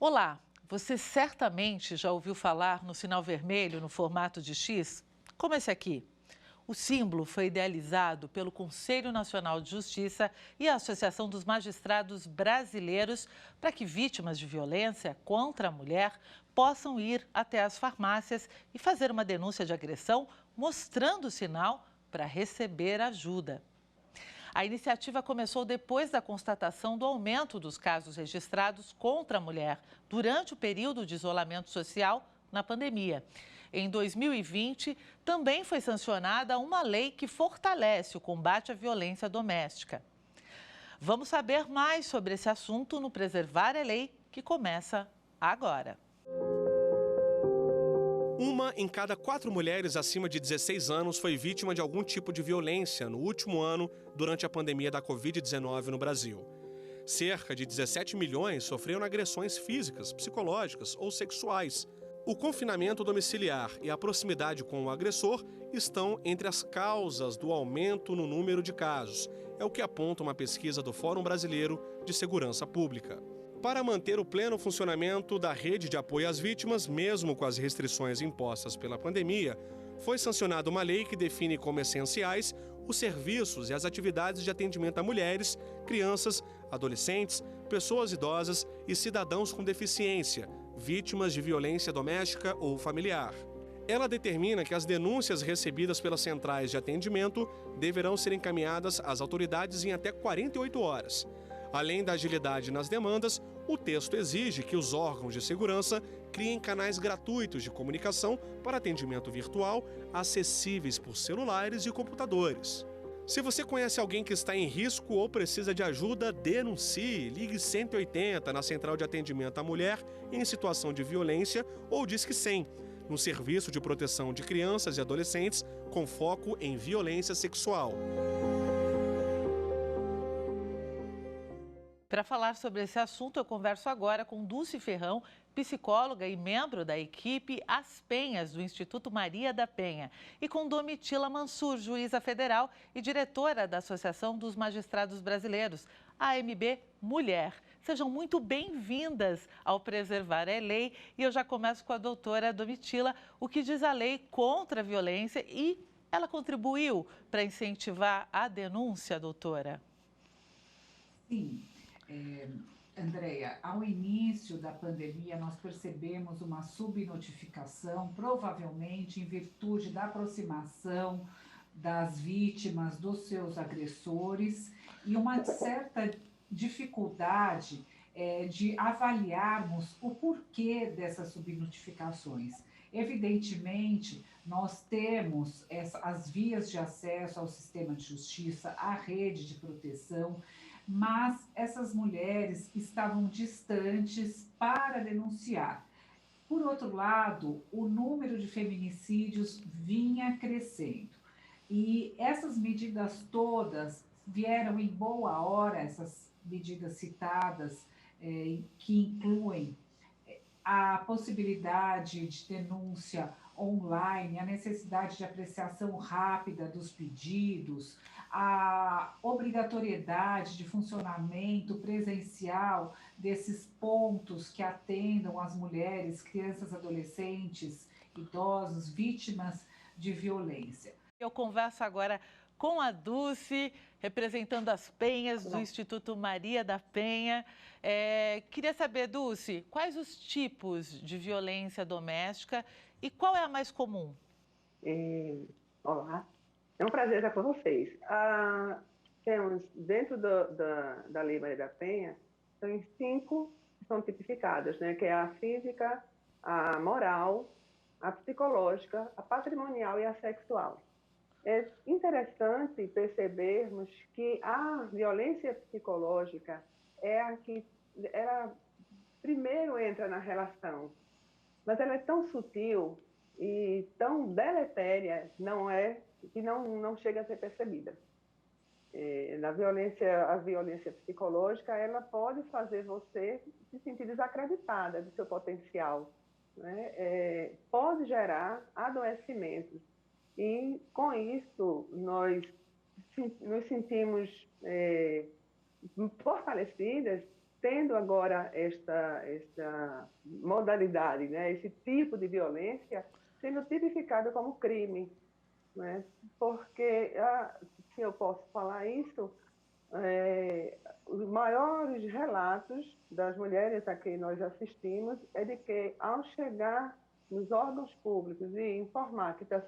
Olá, você certamente já ouviu falar no sinal vermelho no formato de X, como esse aqui. O símbolo foi idealizado pelo Conselho Nacional de Justiça e a Associação dos Magistrados Brasileiros para que vítimas de violência contra a mulher possam ir até as farmácias e fazer uma denúncia de agressão mostrando o sinal para receber ajuda. A iniciativa começou depois da constatação do aumento dos casos registrados contra a mulher durante o período de isolamento social na pandemia. Em 2020, também foi sancionada uma lei que fortalece o combate à violência doméstica. Vamos saber mais sobre esse assunto no Preservar a Lei, que começa agora. Uma em cada 4 mulheres acima de 16 anos foi vítima de algum tipo de violência no último ano durante a pandemia da Covid-19 no Brasil. Cerca de 17 milhões sofreram agressões físicas, psicológicas ou sexuais. O confinamento domiciliar e a proximidade com o agressor estão entre as causas do aumento no número de casos. É o que aponta uma pesquisa do Fórum Brasileiro de Segurança Pública. Para manter o pleno funcionamento da rede de apoio às vítimas, mesmo com as restrições impostas pela pandemia, foi sancionada uma lei que define como essenciais os serviços e as atividades de atendimento a mulheres, crianças, adolescentes, pessoas idosas e cidadãos com deficiência, vítimas de violência doméstica ou familiar. Ela determina que as denúncias recebidas pelas centrais de atendimento deverão ser encaminhadas às autoridades em até 48 horas. Além da agilidade nas demandas, o texto exige que os órgãos de segurança criem canais gratuitos de comunicação para atendimento virtual, acessíveis por celulares e computadores. Se você conhece alguém que está em risco ou precisa de ajuda, denuncie. Ligue 180 na Central de Atendimento à Mulher em situação de violência ou Disque 100, no Serviço de Proteção de Crianças e Adolescentes com foco em violência sexual. Para falar sobre esse assunto, eu converso agora com Dulce Ferrão, psicóloga e membro da equipe As Penhas do Instituto Maria da Penha, e com Domitila Mansur, juíza federal e diretora da Associação dos Magistrados Brasileiros, AMB Mulher. Sejam muito bem-vindas ao Preservar a Lei e eu já começo com a doutora Domitila. O que diz a lei contra a violência e ela contribuiu para incentivar a denúncia, doutora? Sim. Andréia, ao início da pandemia, nós percebemos uma subnotificação, provavelmente em virtude da aproximação das vítimas dos seus agressores e uma certa dificuldade de avaliarmos o porquê dessas subnotificações. Evidentemente, nós temos as vias de acesso ao sistema de justiça, à rede de proteção, mas essas mulheres estavam distantes para denunciar. Por outro lado, o número de feminicídios vinha crescendo. E essas medidas todas vieram em boa hora, essas medidas citadas, que incluem a possibilidade de denúncia online, a necessidade de apreciação rápida dos pedidos, a obrigatoriedade de funcionamento presencial desses pontos que atendam as mulheres, crianças, adolescentes, idosos, vítimas de violência. Eu converso agora com a Dulce, representando as Penhas do Instituto Maria da Penha. Queria saber, Dulce, quais os tipos de violência doméstica e qual é a mais comum? Olá, é um prazer estar com vocês. Temos, dentro da Lei Maria da Penha, tem 5 que são tipificadas, né? Que é a física, a moral, a psicológica, a patrimonial e a sexual. É interessante percebermos que a violência psicológica é a que ela primeiro entra na relação, mas ela é tão sutil e tão deletéria, que não chega a ser percebida. A violência psicológica, ela pode fazer você se sentir desacreditada do seu potencial, né? Pode gerar adoecimentos. E, com isso, nós nos sentimos fortalecidas tendo agora esta modalidade, né, esse tipo de violência sendo tipificado como crime, né? Porque, se eu posso falar isso, os maiores relatos das mulheres a que nós assistimos é de que, ao chegar nos órgãos públicos e informar que está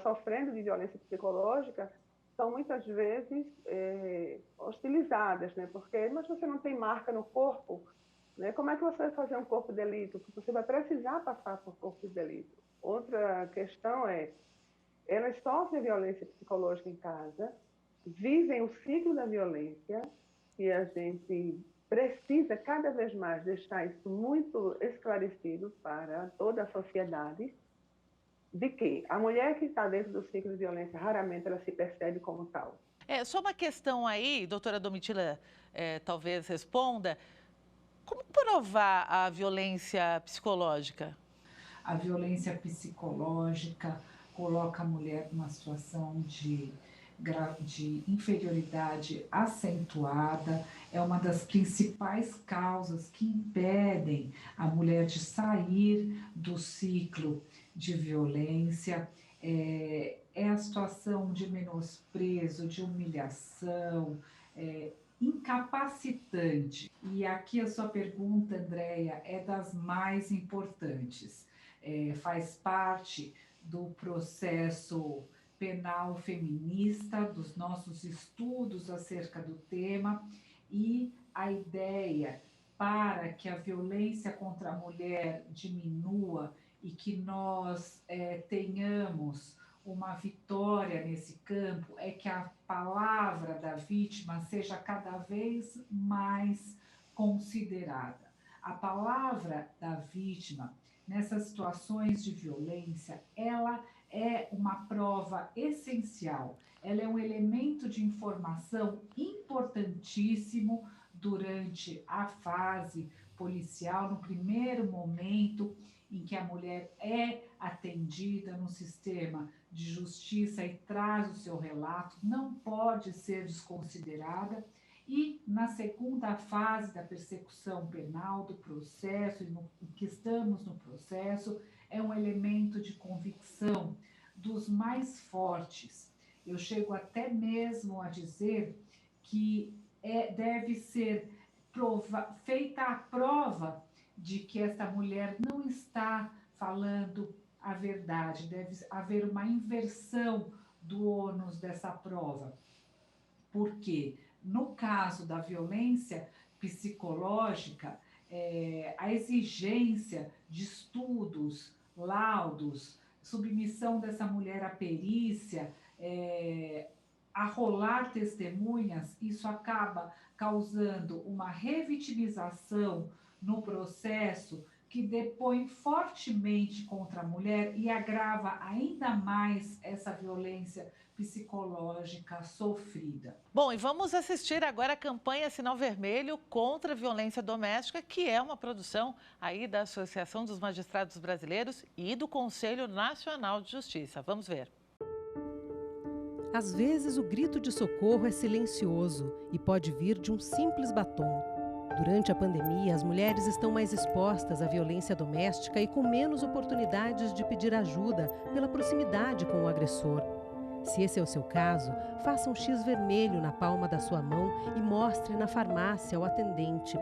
sofrendo de violência psicológica, são muitas vezes hostilizadas, né? Porque, mas você não tem marca no corpo, né? Como é que você vai fazer um corpo de delito? Porque você vai precisar passar por corpo de delito. Outra questão é, elas sofrem violência psicológica em casa, vivem o ciclo da violência, e a gente precisa cada vez mais deixar isso muito esclarecido para toda a sociedade, de que a mulher que está dentro do ciclo de violência, raramente ela se percebe como tal. Só uma questão aí, doutora Domitila, talvez responda. Como provar a violência psicológica? A violência psicológica coloca a mulher numa situação de inferioridade acentuada, é uma das principais causas que impedem a mulher de sair do ciclo de violência, é a situação de menosprezo, de humilhação, incapacitante. E aqui a sua pergunta, Andréia, é das mais importantes. Faz parte do processo penal feminista, dos nossos estudos acerca do tema, e a ideia para que a violência contra a mulher diminua e que nós tenhamos uma vitória nesse campo é que a palavra da vítima seja cada vez mais considerada. A palavra da vítima nessas situações de violência, ela é uma prova essencial, ela é um elemento de informação importantíssimo durante a fase policial, no primeiro momento em que a mulher é atendida no sistema de justiça e traz o seu relato, não pode ser desconsiderada. E na segunda fase da persecução penal, do processo, em que estamos no processo, é um elemento de convicção dos mais fortes. Eu chego até mesmo a dizer que deve ser feita a prova de que esta mulher não está falando a verdade. Deve haver uma inversão do ônus dessa prova. Por quê? No caso da violência psicológica, a exigência de estudos, laudos, submissão dessa mulher à perícia, arrolar testemunhas, isso acaba causando uma revitimização no processo que depõe fortemente contra a mulher e agrava ainda mais essa violência psicológica sofrida. Bom, e vamos assistir agora a campanha Sinal Vermelho contra a Violência Doméstica, que é uma produção aí da Associação dos Magistrados Brasileiros e do Conselho Nacional de Justiça. Vamos ver. Às vezes, o grito de socorro é silencioso e pode vir de um simples batom. Durante a pandemia, as mulheres estão mais expostas à violência doméstica e com menos oportunidades de pedir ajuda pela proximidade com o agressor. Se esse é o seu caso, faça um X vermelho na palma da sua mão e mostre na farmácia ao atendente.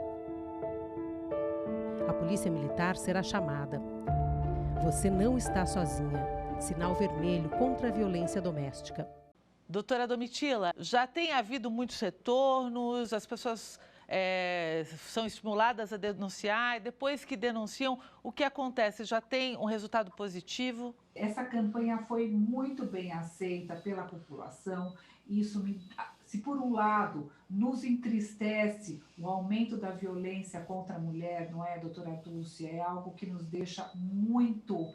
A polícia militar será chamada. Você não está sozinha. Sinal vermelho contra a violência doméstica. Doutora Domitila, já tem havido muitos retornos, as pessoas são estimuladas a denunciar, e depois que denunciam, o que acontece? Já tem um resultado positivo? Essa campanha foi muito bem aceita pela população. Isso, se por um lado nos entristece o aumento da violência contra a mulher, não é, doutora Dulce? É algo que nos deixa muito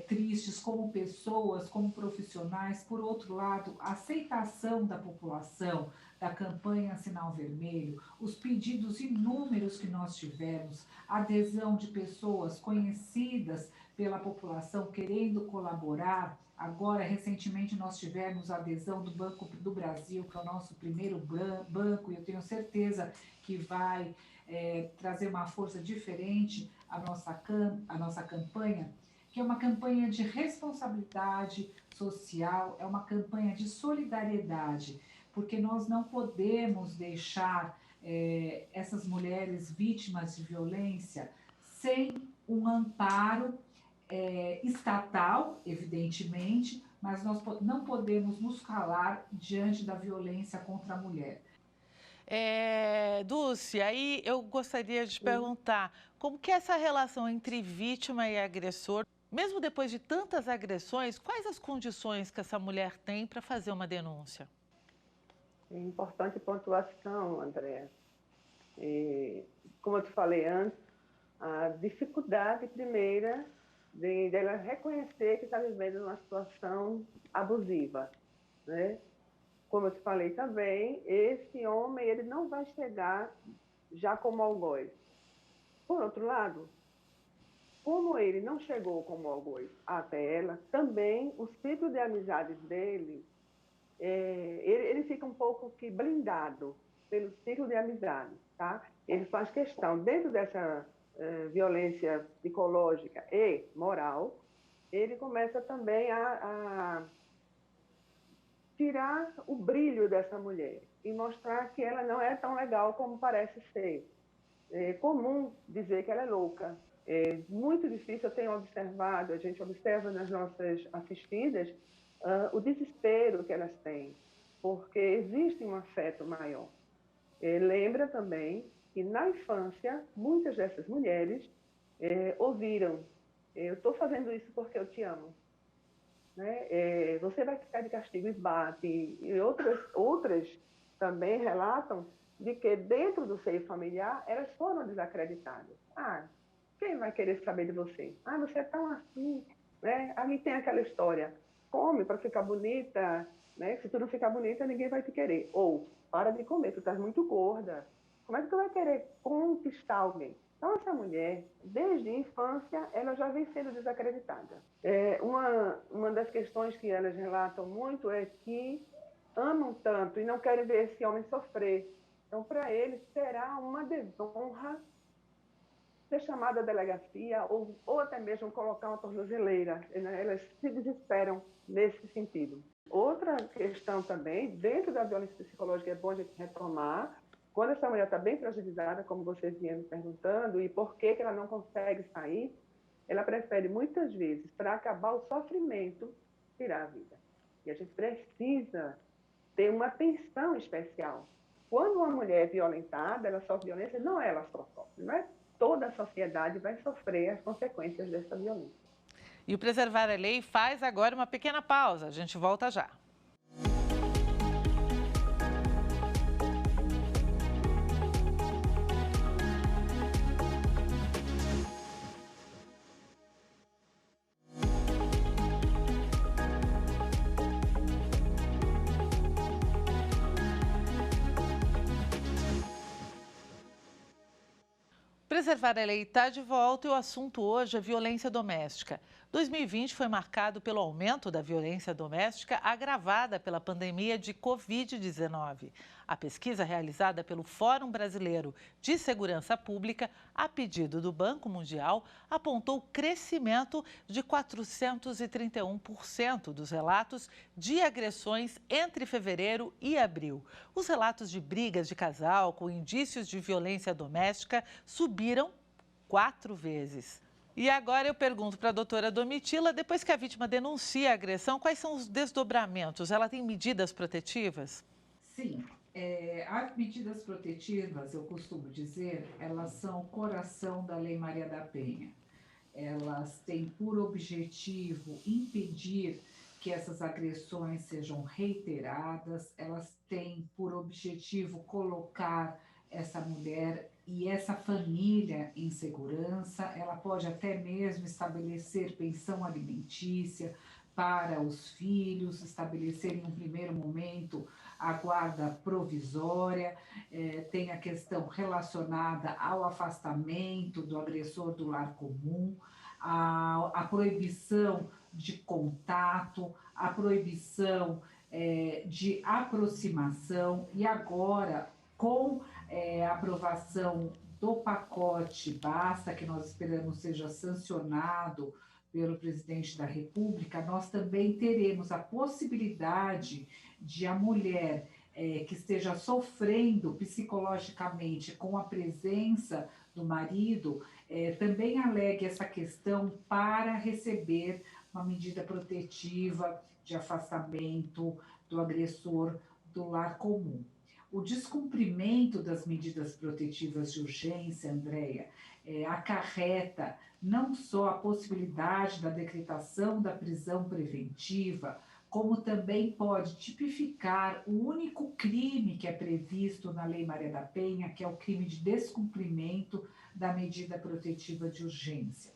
tristes como pessoas, como profissionais. Por outro lado, a aceitação da população da campanha Sinal Vermelho, os pedidos inúmeros que nós tivemos, a adesão de pessoas conhecidas pela população querendo colaborar. Agora, recentemente, nós tivemos a adesão do Banco do Brasil, que é o nosso primeiro banco, e eu tenho certeza que vai trazer uma força diferente à nossa campanha, que é uma campanha de responsabilidade social, é uma campanha de solidariedade, porque nós não podemos deixar essas mulheres vítimas de violência sem um amparo estatal, evidentemente, mas nós não podemos nos calar diante da violência contra a mulher. Dulce, aí eu gostaria de te perguntar, como que é essa relação entre vítima e agressor? Mesmo depois de tantas agressões, quais as condições que essa mulher tem para fazer uma denúncia? É importante pontuação, Andréa. Como eu te falei antes, a dificuldade primeira dela reconhecer que está vivendo uma situação abusiva, né? Como eu te falei também, esse homem ele não vai chegar já como algoz. Por outro lado, como ele não chegou como algoz até ela, também o ciclo de amizades dele, ele fica um pouco que blindado pelo ciclo de amizades, tá? Ele faz questão, dentro dessa violência psicológica e moral, ele começa também a tirar o brilho dessa mulher e mostrar que ela não é tão legal como parece ser. É comum dizer que ela é louca. É muito difícil, eu tenho observado, a gente observa nas nossas assistidas, o desespero que elas têm, porque existe um afeto maior. Lembra também que na infância, muitas dessas mulheres ouviram: eu estou fazendo isso porque eu te amo. Né? Você vai ficar de castigo e bate. E outras também relatam de que dentro do seio familiar elas foram desacreditadas. Quem vai querer saber de você? Você é tão assim. Né? Ali tem aquela história: come para ficar bonita, né? Se tu não ficar bonita, ninguém vai te querer. Ou, para de comer, tu estás muito gorda. Como é que tu vai querer conquistar alguém? Então, essa mulher, desde a infância, ela já vem sendo desacreditada. Uma das questões que elas relatam muito é que amam tanto e não querem ver esse homem sofrer. Então, para eles, será uma desonra ser chamada à delegacia ou até mesmo colocar uma tornozeleira. Né? Elas se desesperam nesse sentido. Outra questão também, dentro da violência psicológica, é bom a gente retomar, quando essa mulher está bem fragilizada, como vocês vinham me perguntando, e por que ela não consegue sair, ela prefere muitas vezes, para acabar o sofrimento, tirar a vida. E a gente precisa ter uma atenção especial. Quando uma mulher é violentada, ela sofre violência, não ela só sofre, mas toda a sociedade vai sofrer as consequências dessa violência. E o Preservar a Lei faz agora uma pequena pausa. A gente volta já. Preservar a Lei está de volta e o assunto hoje é violência doméstica. 2020 foi marcado pelo aumento da violência doméstica agravada pela pandemia de Covid-19. A pesquisa realizada pelo Fórum Brasileiro de Segurança Pública, a pedido do Banco Mundial, apontou crescimento de 431% dos relatos de agressões entre fevereiro e abril. Os relatos de brigas de casal com indícios de violência doméstica subiram 4 vezes. E agora eu pergunto para a doutora Domitila, depois que a vítima denuncia a agressão, quais são os desdobramentos? Ela tem medidas protetivas? Sim, as medidas protetivas, eu costumo dizer, elas são o coração da Lei Maria da Penha. Elas têm por objetivo impedir que essas agressões sejam reiteradas, elas têm por objetivo colocar essa mulher e essa família em segurança. Ela pode até mesmo estabelecer pensão alimentícia para os filhos, estabelecer em um primeiro momento a guarda provisória, tem a questão relacionada ao afastamento do agressor do lar comum, a proibição de contato, a proibição de aproximação, e agora, com a aprovação do pacote Basta, que nós esperamos seja sancionado pelo presidente da República, nós também teremos a possibilidade de a mulher que esteja sofrendo psicologicamente com a presença do marido, também alegue essa questão para receber uma medida protetiva de afastamento do agressor do lar comum. O descumprimento das medidas protetivas de urgência, Andréia, acarreta não só a possibilidade da decretação da prisão preventiva, como também pode tipificar o único crime que é previsto na Lei Maria da Penha, que é o crime de descumprimento da medida protetiva de urgência.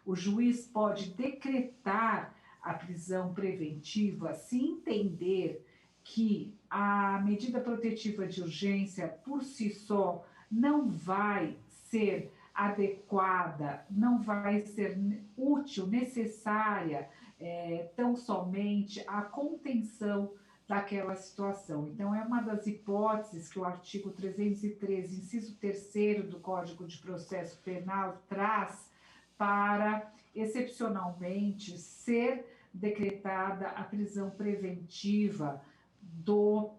O juiz pode decretar a prisão preventiva se entender que a medida protetiva de urgência por si só não vai ser adequada, não vai ser útil, necessária, tão somente à contenção daquela situação. Então, é uma das hipóteses que o artigo 313, inciso 3º do Código de Processo Penal traz para, excepcionalmente, ser decretada a prisão preventiva do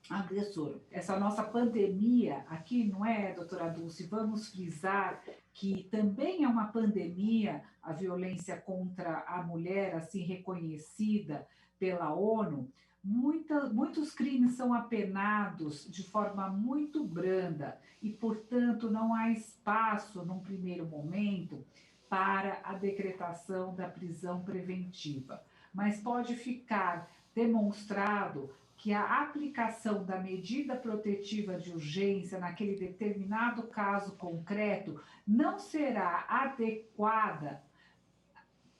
agressor. Essa nossa pandemia aqui, não é, doutora Dulce? Vamos frisar que também é uma pandemia a violência contra a mulher, assim reconhecida pela ONU. Muitos crimes são apenados de forma muito branda e, portanto, não há espaço, num primeiro momento, para a decretação da prisão preventiva. Mas pode ficar demonstrado que a aplicação da medida protetiva de urgência naquele determinado caso concreto não será adequada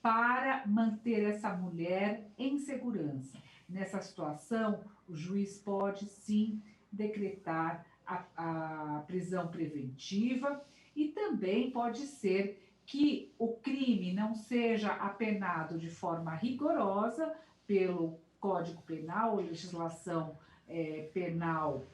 para manter essa mulher em segurança. Nessa situação, o juiz pode sim decretar a prisão preventiva, e também pode ser que o crime não seja apenado de forma rigorosa pelo Código Penal ou legislação penal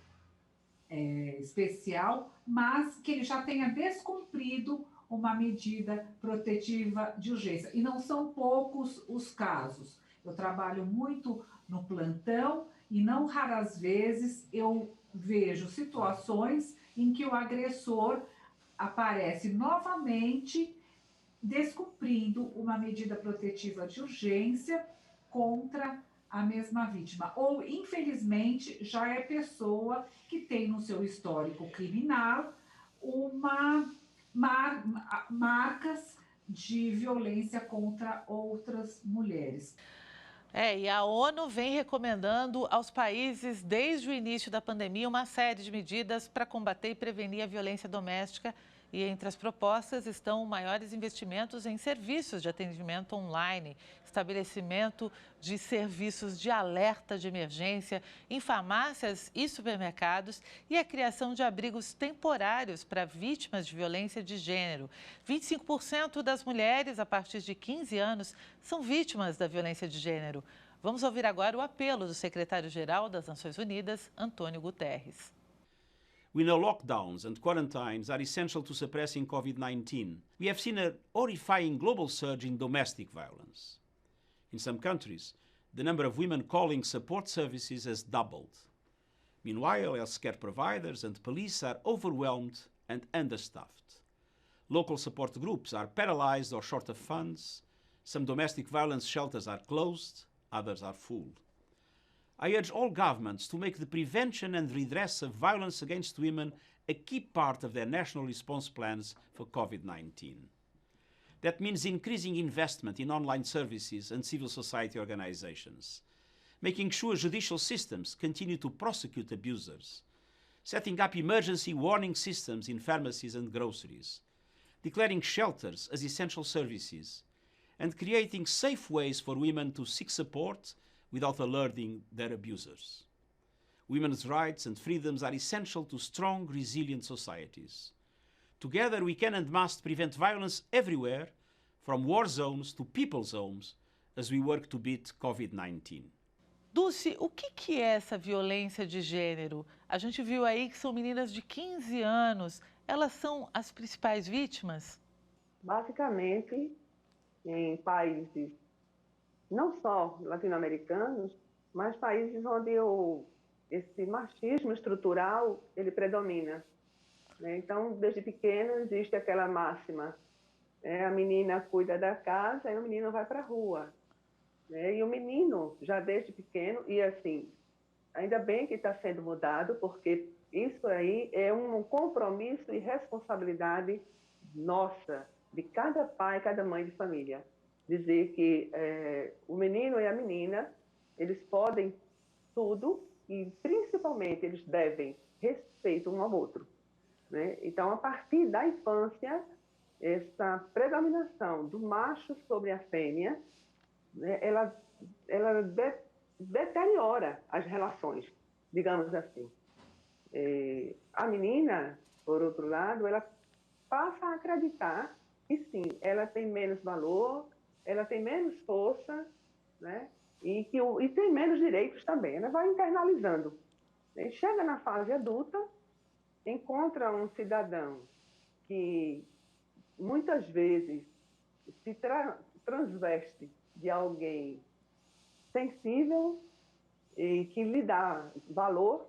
especial, mas que ele já tenha descumprido uma medida protetiva de urgência. E não são poucos os casos. Eu trabalho muito no plantão e não raras vezes eu vejo situações em que o agressor aparece novamente descumprindo uma medida protetiva de urgência contra a mesma vítima. Ou, infelizmente, já é pessoa que tem no seu histórico criminal marcas de violência contra outras mulheres. E a ONU vem recomendando aos países, desde o início da pandemia, uma série de medidas para combater e prevenir a violência doméstica. E entre as propostas estão maiores investimentos em serviços de atendimento online, estabelecimento de serviços de alerta de emergência em farmácias e supermercados e a criação de abrigos temporários para vítimas de violência de gênero. 25% das mulheres a partir de 15 anos são vítimas da violência de gênero. Vamos ouvir agora o apelo do secretário-geral das Nações Unidas, Antônio Guterres. We know lockdowns and quarantines are essential to suppressing COVID-19. We have seen a horrifying global surge in domestic violence. In some countries, the number of women calling support services has doubled. Meanwhile, healthcare providers and police are overwhelmed and understaffed. Local support groups are paralyzed or short of funds. Some domestic violence shelters are closed, others are full. I urge all governments to make the prevention and redress of violence against women a key part of their national response plans for COVID-19. That means increasing investment in online services and civil society organizations, making sure judicial systems continue to prosecute abusers, setting up emergency warning systems in pharmacies and groceries, declaring shelters as essential services, and creating safe ways for women to seek support without alerting their abusers. Women's rights and freedoms are essential to strong, resilient societies. Together we can and must prevent violence everywhere from war zones to people's homes, as we work to beat COVID-19. Dulce, o que é essa violência de gênero? A gente viu aí que são meninas de 15 anos. Elas são as principais vítimas? Basicamente, em países não só latino-americanos, mas países onde esse machismo estrutural ele predomina. Então, desde pequeno existe aquela máxima, a menina cuida da casa e o menino vai para a rua. E o menino, já desde pequeno, e assim, ainda bem que está sendo mudado, porque isso aí é um compromisso e responsabilidade nossa, de cada pai, cada mãe de família. Dizer que o menino e a menina, eles podem tudo e, principalmente, eles devem respeito um ao outro. Então, a partir da infância, essa predominação do macho sobre a fêmea, ela deteriora as relações, digamos assim. A menina, por outro lado, ela passa a acreditar que sim, ela tem menos valor, ela tem menos força, e tem menos direitos também. Ela vai internalizando. Chega na fase adulta, encontra um cidadão que muitas vezes se transveste de alguém sensível e que lhe dá valor,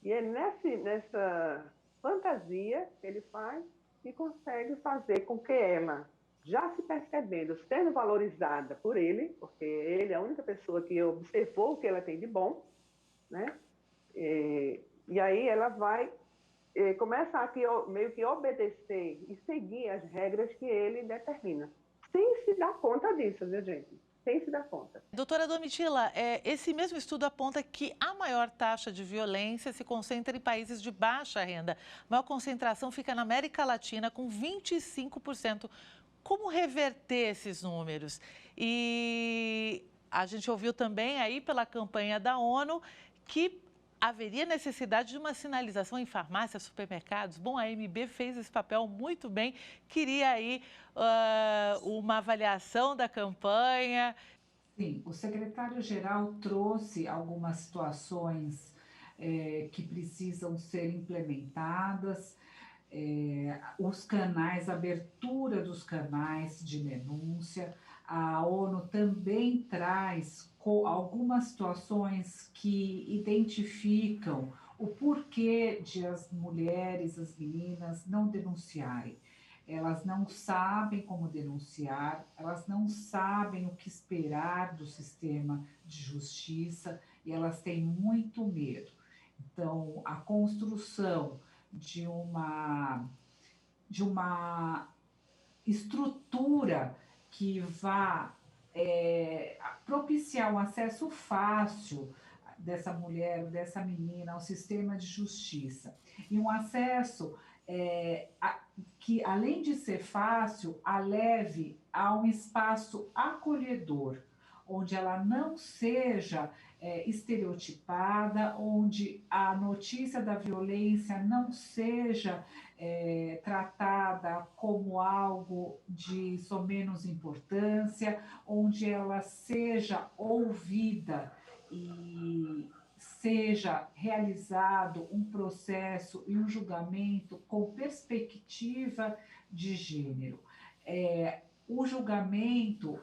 e é nessa fantasia que ele faz e consegue fazer com que ela, já se percebendo, sendo valorizada por ele, porque ele é a única pessoa que observou o que ela tem de bom, e aí ela vai começa a meio que obedecer e seguir as regras que ele determina, sem se dar conta disso, viu, gente? Sem se dar conta. Doutora Domitila, esse mesmo estudo aponta que a maior taxa de violência se concentra em países de baixa renda. A maior concentração fica na América Latina, com 25%. Como reverter esses números? E a gente ouviu também aí pela campanha da ONU que haveria necessidade de uma sinalização em farmácias, supermercados. Bom, a AMB fez esse papel muito bem. Queria aí uma avaliação da campanha. Sim, o secretário-geral trouxe algumas situações que precisam ser implementadas. Os canais, a abertura dos canais de denúncia. A ONU também traz algumas situações que identificam o porquê de as mulheres, as meninas não denunciarem. Elas não sabem como denunciar, elas não sabem o que esperar do sistema de justiça e elas têm muito medo. Então, a construção de uma estrutura que vá propiciar um acesso fácil dessa mulher, dessa menina ao sistema de justiça. E um acesso que, além de ser fácil, a leve a um espaço acolhedor, onde ela não seja estereotipada, onde a notícia da violência não seja tratada como algo de somenos importância, onde ela seja ouvida e seja realizado um processo e um julgamento com perspectiva de gênero. O julgamento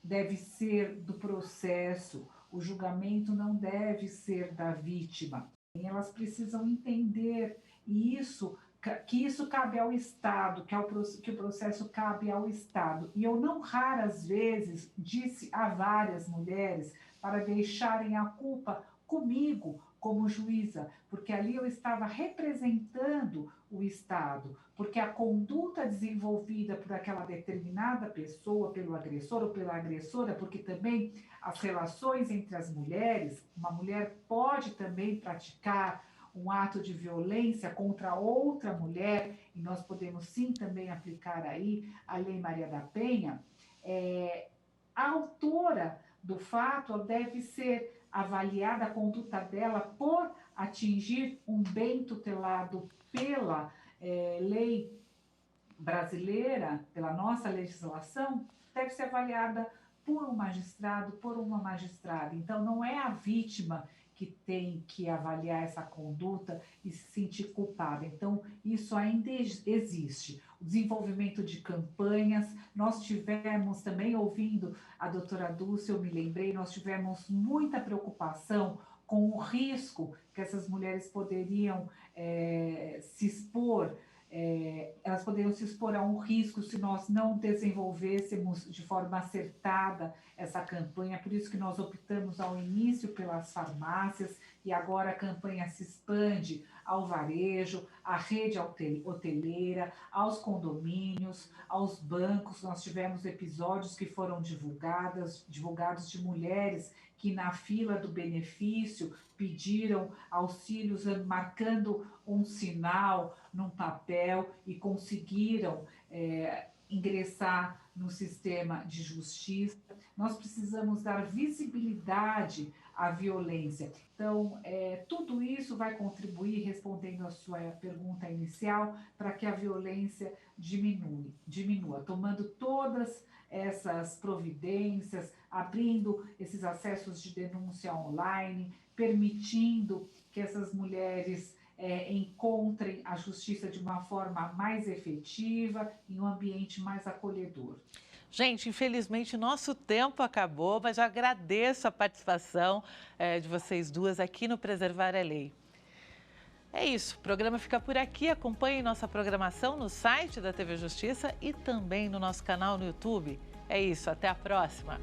deve ser do processo, o julgamento não deve ser da vítima. Elas precisam entender que isso cabe ao Estado, que o processo cabe ao Estado. E eu não raras vezes disse a várias mulheres para deixarem a culpa comigo como juíza, porque ali eu estava representando o Estado, porque a conduta desenvolvida por aquela determinada pessoa, pelo agressor ou pela agressora, porque também as relações entre as mulheres, uma mulher pode também praticar um ato de violência contra outra mulher, e nós podemos sim também aplicar aí a Lei Maria da Penha, a autora do fato deve ser avaliada a conduta dela por atingir um bem tutelado pela lei brasileira, pela nossa legislação, deve ser avaliada por um magistrado, por uma magistrada. Então, não é a vítima que tem que avaliar essa conduta e se sentir culpada. Então, isso ainda existe. O desenvolvimento de campanhas, nós tivemos também, ouvindo a doutora Dulce, eu me lembrei, nós tivemos muita preocupação com o risco que essas mulheres poderiam se expor. Elas poderiam se expor a um risco se nós não desenvolvêssemos de forma acertada essa campanha, por isso que nós optamos ao início pelas farmácias e agora a campanha se expande ao varejo, à rede hoteleira, aos condomínios, aos bancos. Nós tivemos episódios que foram divulgados de mulheres que na fila do benefício pediram auxílios marcando um sinal num papel e conseguiram ingressar no sistema de justiça. Nós precisamos dar visibilidade à violência. Então, tudo isso vai contribuir, respondendo a sua pergunta inicial, para que a violência diminua, tomando todas essas providências, abrindo esses acessos de denúncia online, permitindo que essas mulheres encontrem a justiça de uma forma mais efetiva, em um ambiente mais acolhedor. Gente, infelizmente nosso tempo acabou, mas eu agradeço a participação de vocês duas aqui no Preservar a Lei. É isso, o programa fica por aqui. Acompanhe nossa programação no site da TV Justiça e também no nosso canal no YouTube. É isso, até a próxima!